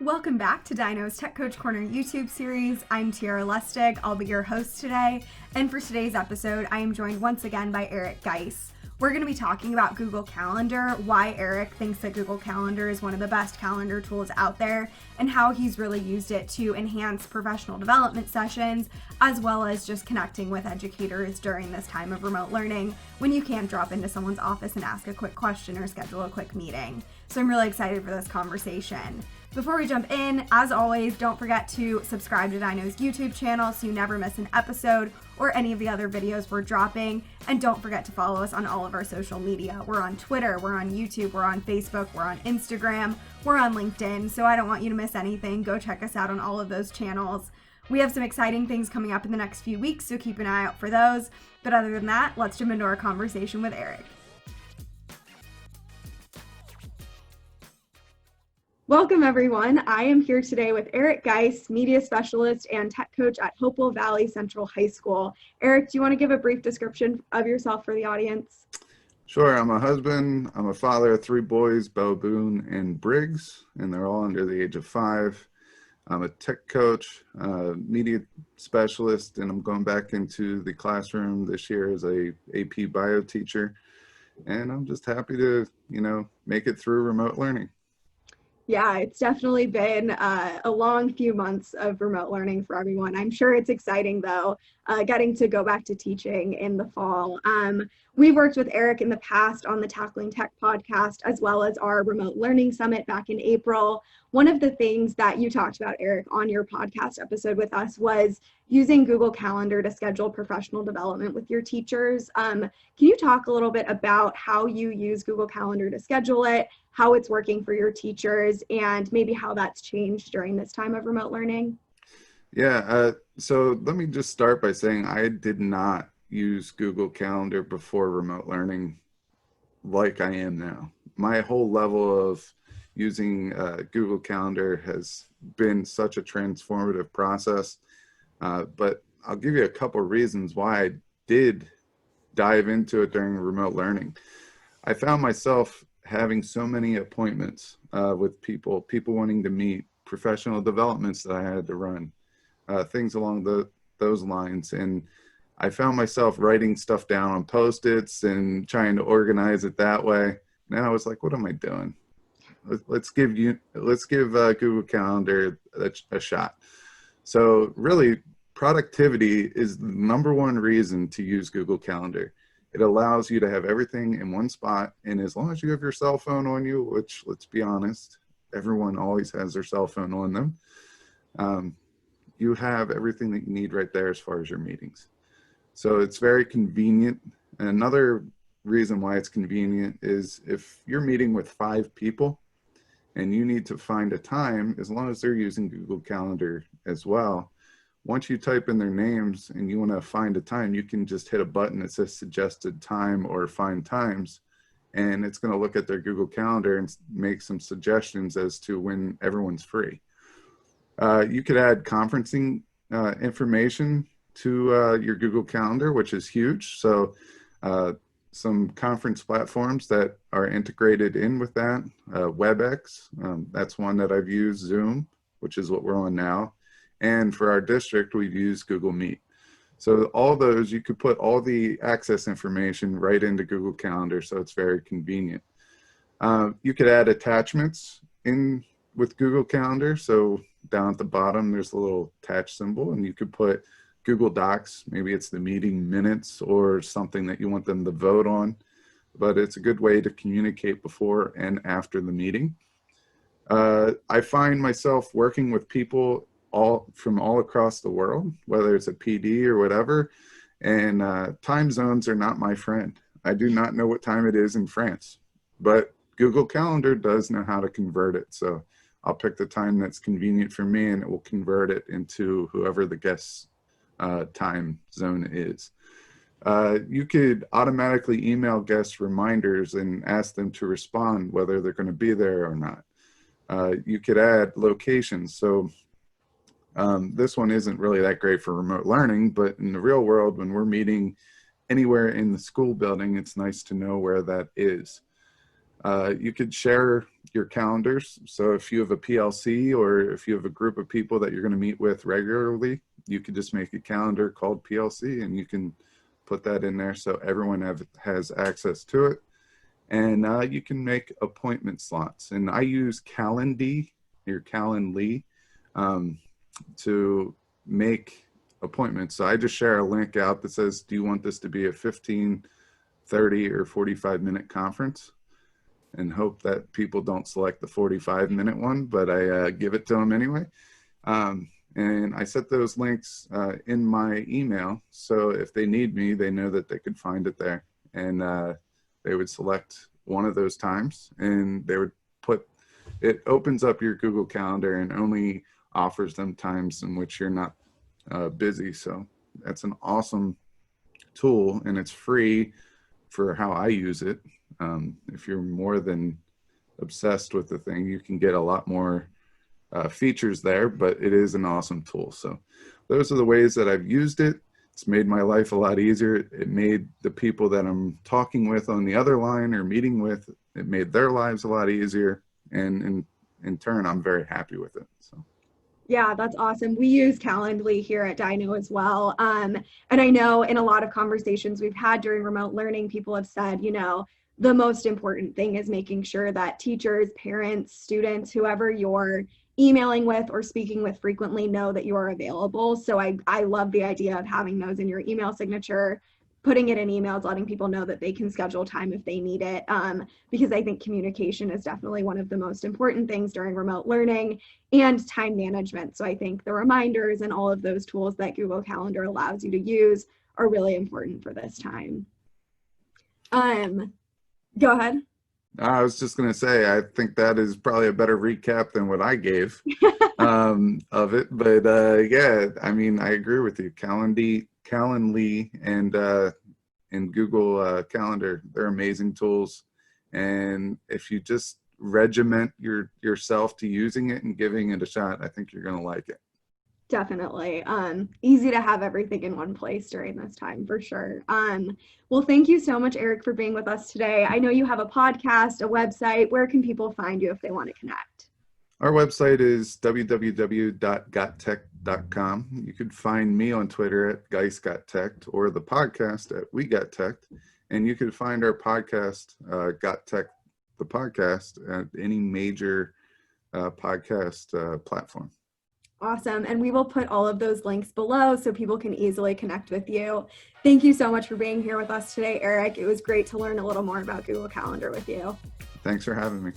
Welcome back to Dyknow's Tech Coach Corner YouTube series. I'm Tiara Lustig. I'll be your host today. And for today's episode, I am joined once again by Eric Guise. We're going to be talking about Google Calendar, why Eric thinks that Google Calendar is one of the best calendar tools out there, and how he's really used it to enhance professional development sessions, as well as just connecting with educators during this time of remote learning when you can't drop into someone's office and ask a quick question or schedule a quick meeting. So I'm really excited for this conversation. Before we jump in, as always, don't forget to subscribe to Dyknow's YouTube channel so you never miss an episode or any of the other videos we're dropping. And don't forget to follow us on all of our social media. We're on Twitter, we're on YouTube, we're on Facebook, we're on Instagram, we're on LinkedIn. So I don't want you to miss anything. Go check us out on all of those channels. We have some exciting things coming up in the next few weeks, so keep an eye out for those. But other than that, let's jump into our conversation with Eric. Welcome, everyone. I am here today with Eric Guise, Media Specialist and Tech Coach at Hopewell Valley Central High School. Eric, do you want to give a brief description of yourself for the audience? Sure. I'm a husband. I'm a father of 3 boys, Bo, Boone, and Briggs, and they're all under the age of 5. I'm a tech coach, media specialist, and I'm going back into the classroom this year as a AP bio teacher. And I'm just happy to, make it through remote learning. Yeah, it's definitely been a long few months of remote learning for everyone. I'm sure it's exciting, though, getting to go back to teaching in the fall. We worked with Eric in the past on the Tackling Tech podcast, as well as our remote learning summit back in April. One of the things that you talked about, Eric, on your podcast episode with us was using Google Calendar to schedule professional development with your teachers. Can you talk a little bit about how you use Google Calendar to schedule it, how it's working for your teachers, and maybe how that's changed during this time of remote learning? Yeah, so let me just start by saying I did not use Google Calendar before remote learning like I am now. My whole level of using Google Calendar has been such a transformative process, but I'll give you a couple of reasons why I did dive into it during remote learning. I found myself having so many appointments with people wanting to meet, professional developments that I had to run, things along those lines. And I found myself writing stuff down on Post-its and trying to organize it that way. Now I was like, what am I doing? Let's give Google Calendar a shot. So really, productivity is the #1 reason to use Google Calendar. It allows you to have everything in one spot, and as long as you have your cell phone on you, which, let's be honest, everyone always has their cell phone on them, you have everything that you need right there as far as your meetings. So it's very convenient. And another reason why it's convenient is if you're meeting with 5 people and you need to find a time, as long as they're using Google Calendar as well, once you type in their names and you want to find a time, you can just hit a button that says suggested time or find times, and it's going to look at their Google Calendar and make some suggestions as to when everyone's free. You could add conferencing information to your Google Calendar, which is huge. So some conference platforms that are integrated in with that, WebEx, that's one that I've used, Zoom, which is what we're on now. And for our district, we've used Google Meet. So all those, you could put all the access information right into Google Calendar, so it's very convenient. You could add attachments in with Google Calendar. So down at the bottom, there's a little attach symbol, and you could put Google Docs. Maybe it's the meeting minutes or something that you want them to vote on, but it's a good way to communicate before and after the meeting. I find myself working with people from all across the world, whether it's a PD or whatever, and time zones are not my friend. I do not know what time it is in France, but Google Calendar does know how to convert it. So I'll pick the time that's convenient for me, and it will convert it into whoever the guest's time zone is. You could automatically email guests reminders and ask them to respond whether they're going to be there or not. You could add locations. So this one isn't really that great for remote learning, but in the real world, when we're meeting anywhere in the school building, it's nice to know where that is. You could share your calendars. So if you have a PLC or if you have a group of people that you're going to meet with regularly, you could just make a calendar called PLC and you can put that in there so everyone has access to it. And you can make appointment slots. And I use Calendly or Calendly to make appointments. So I just share a link out that says, do you want this to be a 15, 30, or 45-minute conference? And hope that people don't select the 45-minute one, but I give it to them anyway. And I set those links in my email, so if they need me, they know that they could find it there. And they would select one of those times, and they would put, it opens up your Google Calendar and only offers them times in which you're not busy. So that's an awesome tool, and it's free for how I use it. If you're more than obsessed with the thing, you can get a lot more features there, but it is an awesome tool. So those are the ways that I've used it. It's made my life a lot easier. It made the people that I'm talking with on the other line or meeting with, it made their lives a lot easier. And in turn, I'm very happy with it. So. Yeah, that's awesome. We use Calendly here at Dyknow as well. And I know in a lot of conversations we've had during remote learning, people have said, you know, the most important thing is making sure that teachers, parents, students, whoever you're emailing with or speaking with frequently know that you are available. So I love the idea of having those in your email signature, putting it in emails, letting people know that they can schedule time if they need it. Because I think communication is definitely one of the most important things during remote learning, and time management. So I think the reminders and all of those tools that Google Calendar allows you to use are really important for this time. Go ahead. I was just going to say, I think that is probably a better recap than what I gave of it. But yeah, I mean, I agree with you. Calendly and Google Calendar, they're amazing tools. And if you just regiment yourself to using it and giving it a shot, I think you're going to like it. Definitely. Easy to have everything in one place during this time, for sure. Well, thank you so much, Eric, for being with us today. I know you have a podcast, a website. Where can people find you if they want to connect? Our website is www.gottech.com. You could find me on Twitter at GuiseGotTech or the podcast at We Got Tech. And you could find our podcast, Got Tech, the podcast, at any major podcast platform. Awesome. And we will put all of those links below so people can easily connect with you. Thank you so much for being here with us today, Eric. It was great to learn a little more about Google Calendar with you. Thanks for having me.